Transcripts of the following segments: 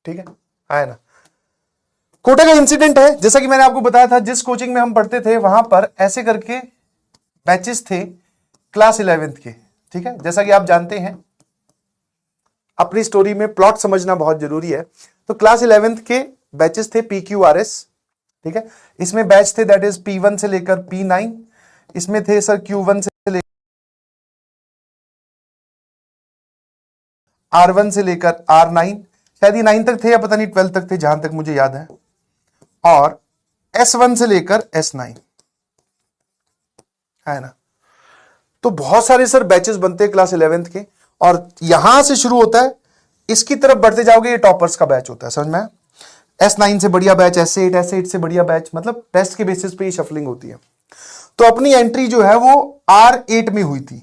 ठीक है ना। कोटा का इंसिडेंट है, जैसा कि मैंने आपको बताया था, जिस कोचिंग में हम पढ़ते थे वहां पर ऐसे करके बैचेस थे क्लास 11th के। ठीक है, जैसा कि आप जानते हैं, अपनी स्टोरी में प्लॉट समझना बहुत जरूरी है। तो क्लास 11th के बैचेस थे PQRS। ठीक है, इसमें बैच थे दैट इज P1 से लेकर P9। इसमें थे सर Q1 से लेकर R1 से लेकर R9, शायद ये 9 तक थे या पता नहीं 12 तक थे, जहां तक मुझे याद है, और S1 से लेकर S9, है ना। तो बहुत सारे सर बैचेस बनते हैं क्लास 11th के, और यहां से शुरू होता है, इसकी तरफ बढ़ते जाओगे ये टॉपर्स का बैच होता है, समझ में। S9 से बढ़िया बैच S8, S8 से बढ़िया बैच, मतलब टेस्ट के बेसिस पे ही शफलिंग होती है। तो अपनी एंट्री जो है वो R8 में हुई थी।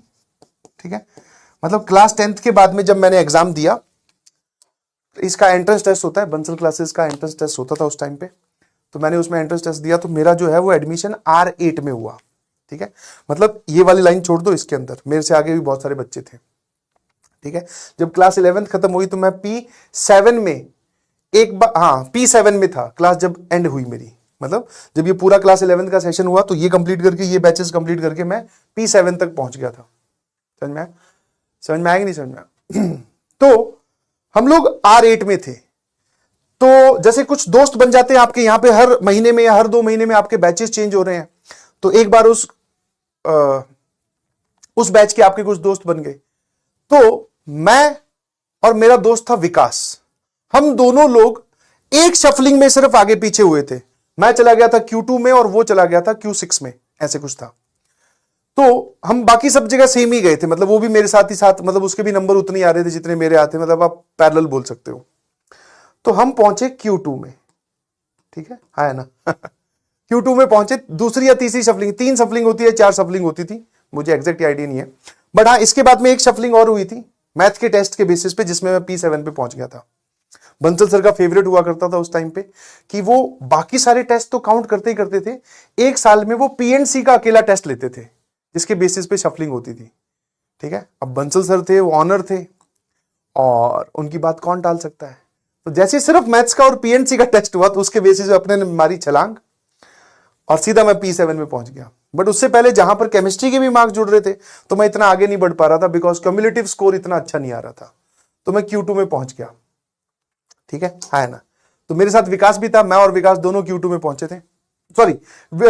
ठीक है, मतलब क्लास 10th के बाद में जब मैंने एग्जाम दिया, इसका एंट्रेंस टेस्ट होता है, बंसल क्लासेस का एंट्रेंस टेस्ट होता था उस टाइम पे, तो मैंने उसमें एंट्रेंस टेस्ट दिया, तो मेरा जो है वो एडमिशन R8 में हुआ। ठीक है, मतलब ये वाली लाइन छोड़ दो, इसके अंदर मेरे से आगे भी बहुत सारे बच्चे थे। ठीक है, जब क्लास 11th खत्म हुई तो मैं P7 में एक बार, हाँ P7 में था क्लास जब एंड हुई मेरी, मतलब जब ये पूरा क्लास 11th का सेशन हुआ तो ये कंप्लीट करके, ये बैचेस कंप्लीट करके मैं P7 तक पहुंच गया था। समझ में आया कि नहीं समझ में आया? तो हम लोग R8 में थे। तो जैसे कुछ दोस्त बन जाते हैं आपके, यहां पे हर महीने में या हर 2 महीने में आपके बैचेस चेंज हो रहे हैं, तो एक बार उस बैच के आपके कुछ दोस्त बन गए। तो मैं और मेरा दोस्त था विकास, हम दोनों लोग एक शफलिंग में सिर्फ आगे पीछे हुए थे। मैं चला गया था Q2 में और वो चला गया था Q6 में, ऐसे कुछ था। तो हम बाकी सब जगह सेम ही गए थे, मतलब वो भी मेरे साथ ही साथ, मतलब उसके भी नंबर उतने ही आ रहे थे जितने मेरे आते, मतलब आप पैरेलल बोल सकते हो। तो हम पहुंचे Q2 में। ठीक है ना। Q2 में पहुंचे, दूसरी या तीसरी शफलिंग, 3 शफलिंग होती है, 4 शफलिंग होती थी, मुझे एग्जैक्ट आइडिया नहीं है, बट हाँ इसके बाद में एक शफलिंग और हुई थी मैथ के टेस्ट के बेसिस पे, जिसमें मैं P7 पे पहुंच गया था। बंसल सर का फेवरेट हुआ करता था उस टाइम पे, कि वो बाकी सारे टेस्ट तो काउंट करते ही करते थे, एक साल में वो PNC का अकेला टेस्ट लेते थे जिसके बेसिस पे शफलिंग होती थी। ठीक है, अब बंसल सर थे, वो ऑनर थे, और उनकी बात कौन टाल सकता है। तो जैसे सिर्फ मैथ्स का और PNC का टेस्ट हुआ तो उसके बेसिस पे अपने ने मारी छलांग और सीधा मैं P7 में पहुंच गया। बट उससे पहले जहां पर केमिस्ट्री के भी मार्क्स जुड़ रहे थे तो मैं इतना आगे नहीं बढ़ पा रहा था, बिकॉज क्यूमुलेटिव स्कोर इतना अच्छा नहीं आ रहा था, तो मैं Q2 में पहुंच गया। ठीक है ना। तो मेरे साथ विकास भी था, मैं और विकास दोनों Q2 में पहुंचे थे, सॉरी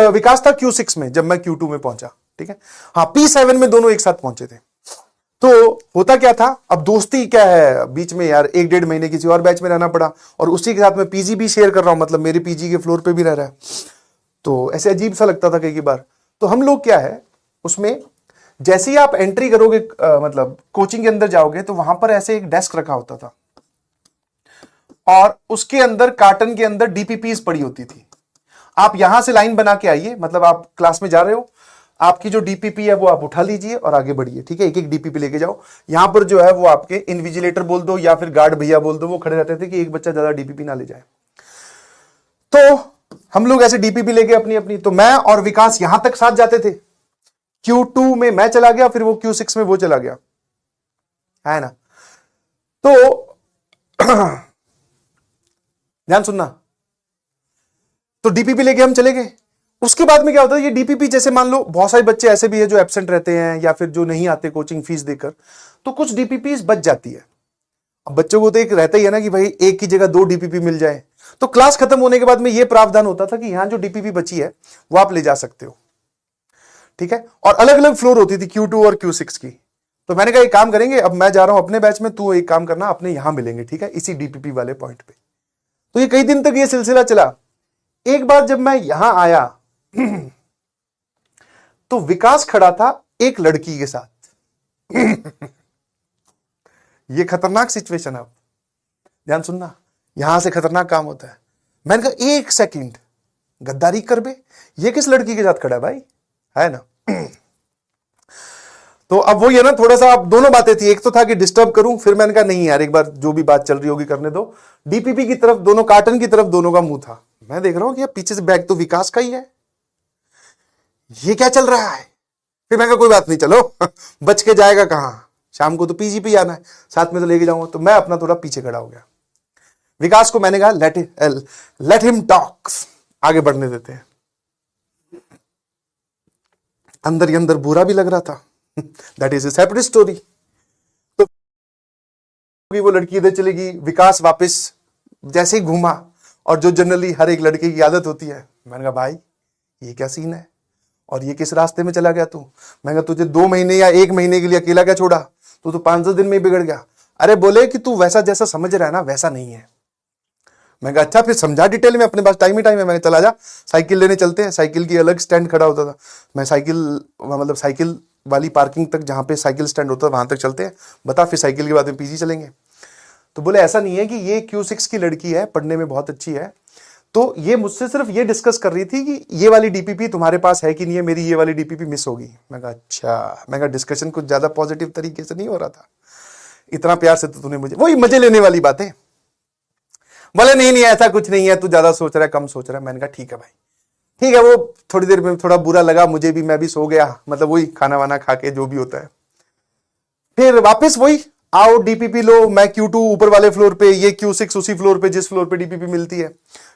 विकास था Q6 में जब मैं Q2 में पहुंचा। ठीक है, हाँ P7 में दोनों एक साथ पहुंचे थे। तो होता क्या था, अब दोस्ती क्या है, बीच में यार 1-1.5 महीने किसी और बैच में रहना पड़ा, और उसी के साथ मैं पीजी भी शेयर कर रहा हूं, मतलब मेरे पीजी के फ्लोर पे भी रह रहा है, तो ऐसे अजीब सा लगता था कई बार। तो हम लोग क्या है उसमें, जैसे ही आप एंट्री करोगे, मतलब कोचिंग के अंदर जाओगे, तो वहां पर ऐसे एक डेस्क रखा होता था और उसके अंदर कार्टन के अंदर डीपीपीज पड़ी होती थी। आप यहां से लाइन बना के आइए, मतलब आप क्लास में जा रहे हो, आपकी जो डीपीपी है वो आप उठा लीजिए और आगे बढ़िए। ठीक है, एक एक डीपीपी लेके जाओ। यहां पर जो है वो आपके इन्विजिलेटर बोल दो या फिर गार्ड भैया बोल दो, वो खड़े रहते थे कि एक बच्चा ज्यादा डीपीपी ना ले जाए। तो हम लोग ऐसे डीपीपी लेके अपनी अपनी, तो मैं और विकास यहां तक साथ जाते थे। Q2 में मैं चला गया, फिर वो Q6 में वो चला गया, है ना। तो ध्यान सुनना, तो डीपीपी लेके हम चले गए। उसके बाद में क्या होता है, ये डीपीपी जैसे मान लो बहुत सारे बच्चे ऐसे भी है जो एब्सेंट रहते हैं या फिर जो नहीं आते कोचिंग फीस देकर, तो कुछ डीपीपी बच जाती है। अब बच्चों को तो एक रहता ही है ना कि भाई एक की जगह 2 डीपीपी मिल जाए, तो क्लास खत्म होने के बाद में ये प्रावधान होता था कि यहां जो डीपीपी बची है वो आप ले जा सकते हो। ठीक है, और अलग अलग फ्लोर होती थी Q2 और Q6 की। तो मैंने कहा एक काम करेंगे, अब मैं जा रहा हूं अपने बैच में, तू एक काम करना अपने यहां मिलेंगे, ठीक है, इसी डीपीपी वाले पॉइंट पे। तो ये कई दिन तक ये सिलसिला चला। एक बार जब मैं यहां आया तो विकास खड़ा था एक लड़की के साथ। ये खतरनाक सिचुएशन है, आप ध्यान सुनना, यहां से खतरनाक काम होता है। मैंने कहा एक सेकंड, गद्दारी कर बे, ये किस लड़की के साथ खड़ा है भाई, है ना। तो अब वो ये ना, थोड़ा सा अब दोनों बातें थी, एक तो था कि डिस्टर्ब करूं, फिर मैंने कहा नहीं यार एक बार जो भी बात चल रही होगी करने दो। डीपीपी की तरफ, दोनों कार्टन की तरफ दोनों का मुंह था। मैं देख रहा हूं कि पीछे से बैग तो विकास का ही है, ये क्या चल रहा है। फिर मैं कहा कोई बात नहीं, चलो बच के जाएगा कहां, शाम को तो पीजी पे आना है, साथ में तो लेके जाऊंगा। तो मैं अपना थोड़ा पीछे खड़ा हो गया। विकास को मैंने कहा लेट हिम टॉक, आगे बढ़ने देते हैं। अंदर ही अंदर बुरा भी लग रहा था। That is a separate story. तो वो लड़की इधर चली गई, विकास वापस जैसे ही घूमा, और जो जनरली हर एक लड़के की आदत होती है, मैंने कहा भाई ये क्या सीन है, और ये किस रास्ते में चला गया तू। मैंने कहा तुझे 2 महीने या 1 महीने के लिए अकेला क्या छोड़ा, तू तो 5-10 दिन में ही बिगड़ गया। अरे बोले कि तू वैसा जैसा समझ रहा है ना वैसा नहीं है। मैं कहा अच्छा, फिर समझा डिटेल में, अपने पास टाइम ही टाइम है। मैंने चला जा, साइकिल लेने चलते हैं। साइकिल की अलग स्टैंड खड़ा होता था, मैं साइकिल वाली पार्किंग तक, जहां पे साइकिल स्टैंड होता है वहां तक चलते हैं, बता फिर साइकिल के बाद में पीजी चलेंगे। तो बोले ऐसा नहीं है कि ये Q6 की लड़की है, पढ़ने में बहुत अच्छी है, तो ये मुझसे सिर्फ ये डिस्कस कर रही थी कि ये वाली डीपीपी तुम्हारे पास है कि नहीं है, मेरी ये वाली डीपीपी मिस होगी। मैं कहा अच्छा, मैं कहा डिस्कशन कुछ ज्यादा पॉजिटिव तरीके से नहीं हो रहा था, इतना प्यार से तो तूने मुझे, वही मजे लेने वाली बातें। बोले नहीं नहीं ऐसा कुछ नहीं है, तू ज्यादा सोच रहा है, कम सोच रहा है। मैंने कहा ठीक है भाई, ठीक है। वो थोड़ी देर में थोड़ा बुरा लगा मुझे भी, मैं भी सो गया, मतलब वही खाना वाना खा के जो भी होता है। फिर वापस वही आओ डीपीपी लो, मैं Q2 ऊपर वाले फ्लोर पे, ये Q6 उसी फ्लोर पे जिस फ्लोर पे डीपीपी मिलती है।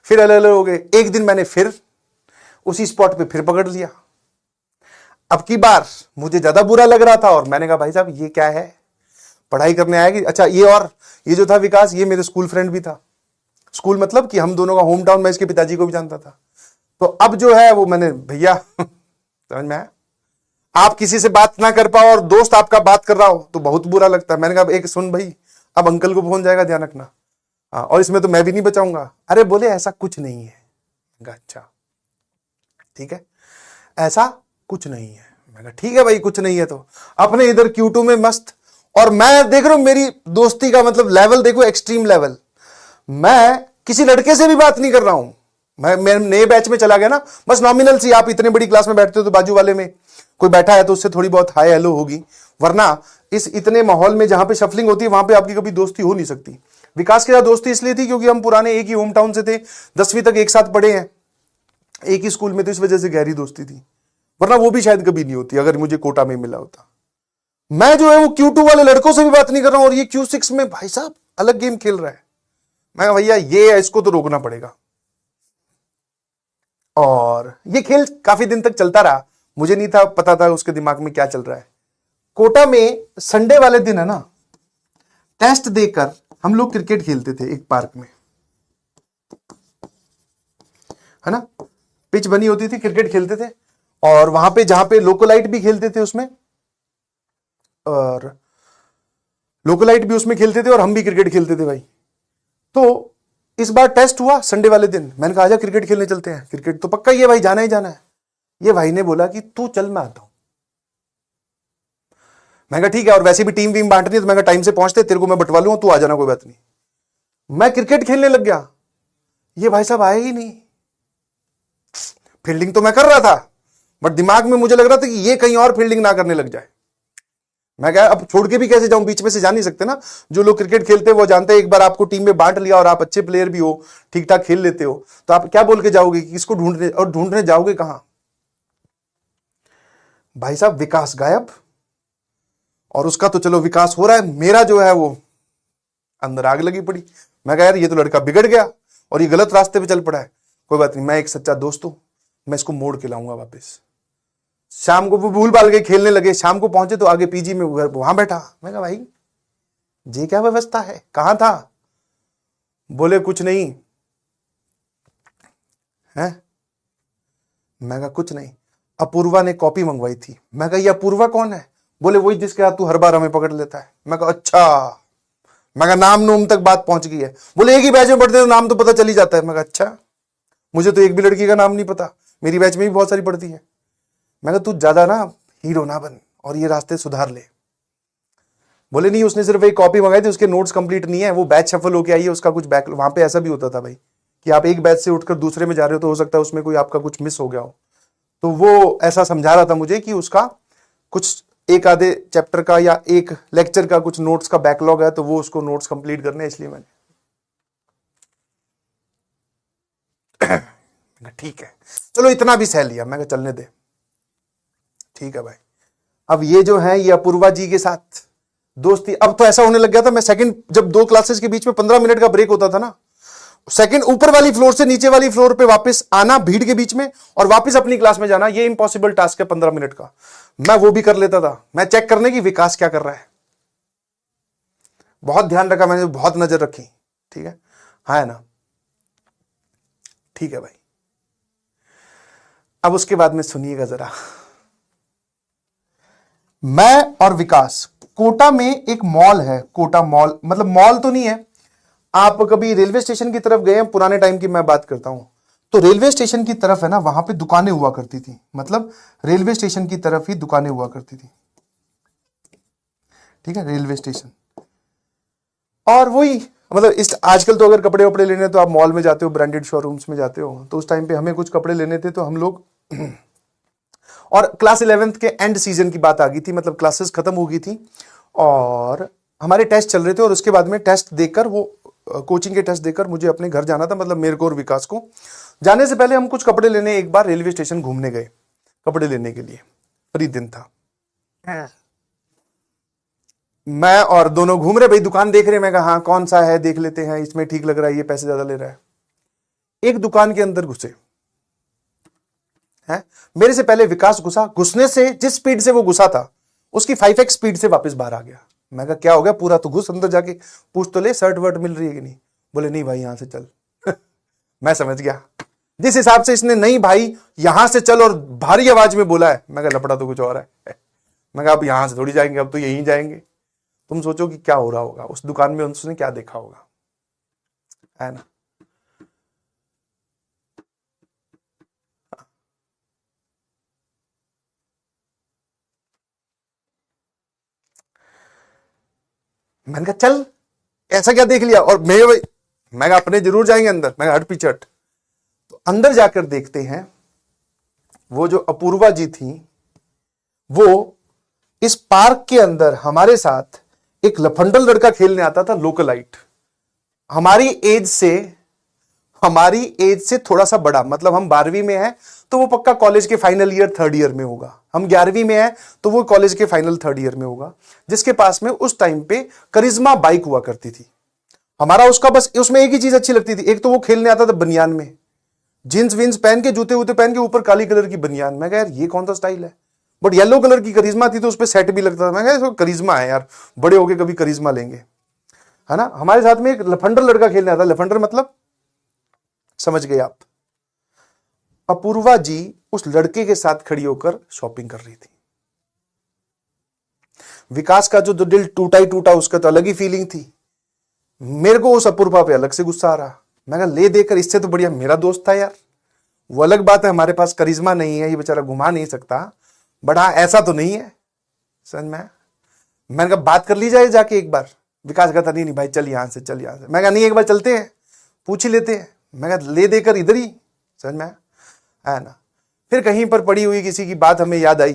फिर अलग अलग हो गए। एक दिन मैंने फिर उसी स्पॉट पे फिर पकड़ लिया। अब की बार मुझे ज्यादा बुरा लग रहा था, और मैंने कहा भाई साहब ये क्या है, पढ़ाई करने आया कि अच्छा ये जो था विकास, ये मेरे स्कूल फ्रेंड भी था। स्कूल मतलब कि हम दोनों का होम टाउन, मैं इसके पिताजी को भी जानता था। तो अब जो है वो मैंने भैया समझ में आया, आप किसी से बात ना कर पाओ और दोस्त आपका बात कर रहा हो तो बहुत बुरा लगता है। मैंने कहा एक सुन भाई, अब अंकल को फोन जाएगा, ध्यान रखना। हाँ, और इसमें तो मैं भी नहीं बचाऊंगा। अरे बोले ऐसा कुछ नहीं है। मैं कहा अच्छा ठीक है, ऐसा कुछ नहीं है। मैं कहा ठीक है भाई, कुछ नहीं है तो अपने इधर Q2 में मस्त। और मैं देख रहा हूं मेरी दोस्ती का मतलब लेवल देखो, एक्सट्रीम लेवल। मैं किसी लड़के से भी बात नहीं कर रहा हूं। मैं नए बैच में चला गया ना, बस नॉमिनल सी, आप इतने बड़ी क्लास में बैठते हो तो बाजू वाले में कोई बैठा है तो उससे थोड़ी बहुत हाय हेलो होगी, वरना इस इतने माहौल में जहां पे शफलिंग होती है वहां पे आपकी कभी दोस्ती हो नहीं सकती। विकास के साथ दोस्ती इसलिए थी क्योंकि हम पुराने एक ही होम टाउन से थे, 10वीं तक एक साथ पढ़े हैं एक ही स्कूल में, तो इस वजह से गहरी दोस्ती थी, वरना वो भी शायद कभी नहीं होती अगर मुझे कोटा में मिला होता। मैं जो है वो Q2 वाले लड़कों से भी बात नहीं कर रहा हूं, और ये Q6 में भाई साहब अलग गेम खेल रहा है। मैं भैया ये इसको तो रोकना पड़ेगा। और ये खेल काफी दिन तक चलता रहा, मुझे नहीं था पता था उसके दिमाग में क्या चल रहा है। कोटा में संडे वाले दिन है ना, टेस्ट देकर हम लोग क्रिकेट खेलते थे एक पार्क में, है ना, पिच बनी होती थी, क्रिकेट खेलते थे। और वहां पे जहां पे लोकोलाइट भी खेलते थे उसमें, और लोकोलाइट भी उसमें खेलते थे और हम भी क्रिकेट खेलते थे भाई। तो इस बार टेस्ट हुआ संडे वाले दिन, मैंने कहा आजा क्रिकेट खेलने चलते हैं, क्रिकेट तो पक्का ही है भाई, जाना ही जाना है। ये भाई ने बोला कि तू चल मैं आता हूं। मैं कहा ठीक है, और वैसे भी टीम वीम बांटनी है तो मैं कहा टाइम से पहुंचते, तेरे को मैं बंटवा लूंगा, तू आ जाना, कोई बात नहीं। मैं क्रिकेट खेलने लग गया, ये भाई साहब आए ही नहीं। फील्डिंग तो मैं कर रहा था, बट दिमाग में मुझे लग रहा था कि ये कहीं और फील्डिंग ना करने लग जाए। मैं कहा अब छोड़ के भी कैसे जाऊं, बीच में से जा नहीं सकते ना। जो लोग क्रिकेट खेलते हैं वो जानते हैं, एक बार आपको टीम में बांट लिया और आप अच्छे प्लेयर भी हो, ठीक ठाक खेल लेते हो, तो आप क्या बोल के जाओगे कि किसको ढूंढने, और ढूंढने जाओगे कहां। भाई साहब विकास गायब, और उसका तो चलो विकास हो रहा है, मेरा जो है वो अंदर आग लगी पड़ी। मैं कहा यार ये तो लड़का बिगड़ गया और ये गलत रास्ते पे चल पड़ा है। कोई बात नहीं, मैं एक सच्चा दोस्त हूं, मैं इसको मोड़ के लाऊंगा वापस। शाम को वो भूल भाल के खेलने लगे, शाम को पहुंचे तो आगे पीजी में वहां बैठा। मैं कहा भाई ये क्या व्यवस्था है, कहां था। बोले कुछ नहीं है। मैं कहा कुछ नहीं, अपूर्वा ने कॉपी मंगवाई थी। मैं कहा ये अपूर्वा कौन है। बोले वही जिसके हाथ तू हर बार हमें पकड़ लेता है। मैं कहा अच्छा। मैं कहा नाम नूम तक बात पहुंच गई है। बोले एक ही बैच में पढ़ते तो नाम तो पता चल ही जाता है। मैं कहा अच्छा, मुझे तो एक भी लड़की का नाम नहीं पता, मेरी बैच में भी बहुत सारी पढ़ती है। मैं कहा तू ज्यादा ना हीरो ना बन और ये रास्ते सुधार ले। बोले नहीं उसने सिर्फ एक कॉपी मंगाई थी, उसके नोट्स कंप्लीट नहीं है, वो बैच शफल होके आई है, उसका कुछ बैक। वहां पे ऐसा भी होता था भाई कि आप एक बैच से उठकर दूसरे में जा रहे हो तो हो सकता है उसमें कोई आपका कुछ मिस हो गया हो। तो वो ऐसा समझा रहा था मुझे कि उसका कुछ एक आधे चैप्टर का या एक लेक्चर का कुछ नोट्स का बैकलॉग है, तो वो उसको नोट्स कंप्लीट करने, इसलिए मैंने ठीक है चलो इतना भी सह लिया। मैं चलने दे, ठीक है भाई। अब ये जो है ये अपूर्वा जी के साथ दोस्ती, अब तो ऐसा होने लग गया था, मैं सेकंड जब 2 क्लासेस के बीच में 15 मिनट का ब्रेक होता था ना, सेकंड ऊपर वाली फ्लोर से नीचे वाली फ्लोर पे वापस आना भीड़ के बीच में और वापस अपनी क्लास में जाना, ये इम्पॉसिबल टास्क है 15 मिनट का। मैं वो भी कर लेता था, मैं चेक करने की विकास क्या कर रहा है। बहुत ध्यान रखा मैंने, बहुत नजर रखी। ठीक है, हाँ है ना, ठीक है भाई। अब उसके बाद में सुनिएगा जरा, मैं और विकास, कोटा में एक मॉल है, कोटा मॉल, मतलब मॉल तो नहीं है। आप कभी रेलवे स्टेशन की तरफ गए हैं, पुराने टाइम की मैं बात करता हूं, तो रेलवे स्टेशन की तरफ है ना, वहां पे दुकानें हुआ करती थी, मतलब रेलवे स्टेशन की तरफ ही दुकानें हुआ करती थी। ठीक है, रेलवे स्टेशन। और वही मतलब इस आजकल तो अगर कपड़े वपड़े लेने तो आप मॉल में जाते हो, ब्रांडेड शोरूम्स में जाते हो, तो उस टाइम पे हमें कुछ कपड़े लेने थे तो हम लोग और क्लास 11th के एंड सीजन की बात आ गई थी, मतलब क्लासेस खत्म हो गई थी और हमारे टेस्ट चल रहे थे और उसके बाद में टेस्ट देकर, वो कोचिंग के टेस्ट देकर मुझे अपने घर जाना था, मतलब मेरे को और विकास को। जाने से पहले हम कुछ कपड़े लेने एक बार रेलवे स्टेशन घूमने गए, कपड़े लेने के लिए, फ्री दिन था। मैं और दोनों घूम रहे भाई, दुकान देख रहे, मैं कहा हाँ कौन सा है देख लेते हैं, इसमें ठीक लग रहा है, ये पैसे ज्यादा ले रहा है। एक दुकान के अंदर घुसे हैं, मेरे से पहले विकास घुसा, घुसने से जिस स्पीड से वो घुसा था उसकी 5x स्पीड से वापस बाहर आ गया। मैं कहा क्या हो गया, पूरा तो घुस अंदर जाके पूछ तो ले शर्ट वर्ट मिल रही है कि नहीं। बोले नहीं भाई यहां से चल। मैं समझ गया जिस हिसाब से इसने नहीं भाई यहां से चल और भारी आवाज में बोला है, मैं कहा लपड़ा तो कुछ और है। मैं कहा अब यहां से थोड़ी जाएंगे, अब तो यहीं जाएंगे। तुम सोचो कि क्या हो रहा होगा उस दुकान में, उसने क्या देखा होगा, है ना। मैंने कहा चल, ऐसा क्या देख लिया, और मैं कहा अपने जरूर जाएंगे अंदर, मैं कहा हट पीछे हट। तो अंदर जाकर देखते हैं, वो जो अपूर्वा जी थी, वो इस पार्क के अंदर हमारे साथ एक लफंडल लड़का खेलने आता था, लोकलाइट, हमारी एज से थोड़ा सा बड़ा, मतलब हम 12वीं में हैं तो वो पक्का कॉलेज के फाइनल ईयर थर्ड ईयर में होगा, हम 11वीं में हैं तो वो कॉलेज के फाइनल थर्ड ईयर में होगा, जिसके पास में उस टाइम पे करिश्मा बाइक हुआ करती थी। हमारा उसका बस उसमें एक ही चीज अच्छी लगती थी, एक तो वो खेलने आता था बनियान में, जींस विंस पहन के, जूते वूते पहन के, ऊपर काली कलर की बनियान। मैं कहा यार ये कौन सा स्टाइल है, बट येलो कलर की करिश्मा थी तो उस पर सेट भी लगता था। मैं कहा करिश्मा है यार, बड़े होके कभी करिश्मा लेंगे, है ना। हमारे साथ में एक लफंडर लड़का खेलने आता, लफंडर मतलब समझ गए आप। अपूर्वा जी उस लड़के के साथ खड़ी होकर शॉपिंग कर रही थी। विकास का जो दिल टूटा ही टूटा, उसका तो अलग ही फीलिंग थी। मेरे को उस अपूर्वा पे अलग से गुस्सा आ रहा। मैं कहा ले देकर, इससे तो बढ़िया मेरा दोस्त था यार। वो अलग बात है हमारे पास करिश्मा नहीं है, ये बेचारा घुमा नहीं सकता, बट हाँ ऐसा तो नहीं है, समझ में। मैंने कहा बात कर ली जाए जाके एक बार। विकास कहता नहीं नहीं भाई चल यहां से, चल यहां से। मैं कहा नहीं एक बार चलते हैं, पूछ ही लेते हैं। मैं कहा ले देकर इधर ही, समझ में है ना। फिर कहीं पर पड़ी हुई किसी की बात हमें याद आई,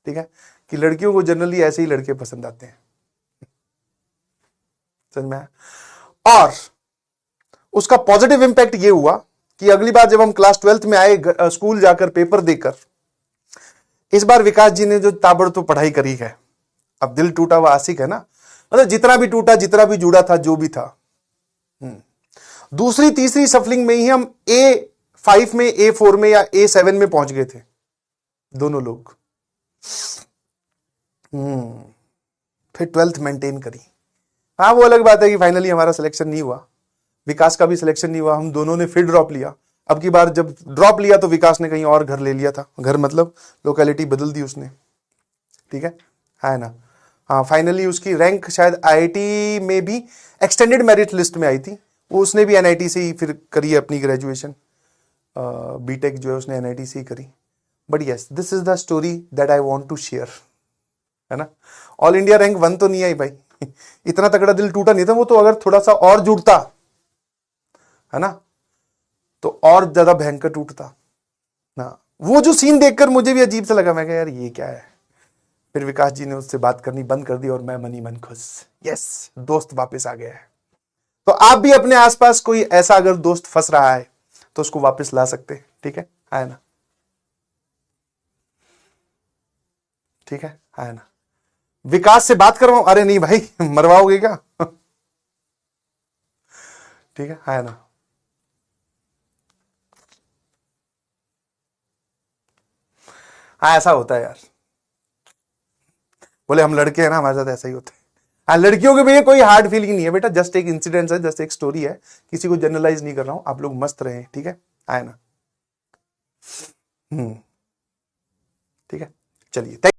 ठीक है, कि लड़कियों को जनरली ऐसे ही लड़के पसंद आते हैं, समझ में। और उसका पॉजिटिव इंपैक्ट ये हुआ कि अगली बार जब हम क्लास 12th में आए, स्कूल जाकर पेपर देकर, इस बार विकास जी ने जो ताबड़तोड़ पढ़ाई करी है, अब दिल टूटा हुआ आशिक है ना, मतलब जितना भी टूटा, जितना भी जुड़ा था, जो भी था। दूसरी तीसरी सफलिंग में ही हम A5 में, A4 में या A7 में पहुंच गए थे दोनों लोग। फिर 12th मेंटेन करी। हाँ वो अलग बात है कि फाइनली हमारा सिलेक्शन नहीं हुआ, विकास का भी सिलेक्शन नहीं हुआ, हम दोनों ने फिर ड्रॉप लिया। अब की बार जब ड्रॉप लिया तो विकास ने कहीं और घर ले लिया था, घर मतलब लोकेलिटी बदल दी उसने, ठीक है ना। हाँ फाइनली उसकी रैंक शायद आईआईटी में भी एक्सटेंडेड मेरिट लिस्ट में आई थी, वो उसने भी एनआईटी से ही फिर करी अपनी ग्रेजुएशन, बीटेक जो है उसने एनआईटी से ही करी। But yes this is the story that I want to share, है ना। ऑल इंडिया रैंक 1 तो नहीं आई भाई, इतना तगड़ा दिल टूटा नहीं था वो, तो अगर थोड़ा सा और जुड़ता, है ना, तो और ज्यादा भयंकर टूटता ना। वो जो सीन देखकर मुझे भी अजीब सा लगा, मैं कहा यार ये क्या है। फिर विकास जी ने उससे बात करनी बंद कर दी और मैं मनी मन खुश, यस दोस्त वापस आ गया है। तो आप भी अपने आसपास कोई ऐसा अगर दोस्त फंस रहा है तो उसको वापस ला सकते हैं, ठीक है ना, ठीक है ना। विकास से बात करवाऊं, अरे नहीं भाई मरवाओगे क्या। ठीक है ना? हाँ ऐसा होता है यार, बोले हम लड़के हैं ना, हमारे साथ ऐसा ही होता है। हाँ लड़कियों के भैया कोई हार्ड फीलिंग नहीं है बेटा, जस्ट एक इंसिडेंट है, जस्ट एक स्टोरी है, किसी को जनरलाइज नहीं कर रहा हूं, आप लोग मस्त रहे, ठीक है? आए ना? ठीक है, चलिए।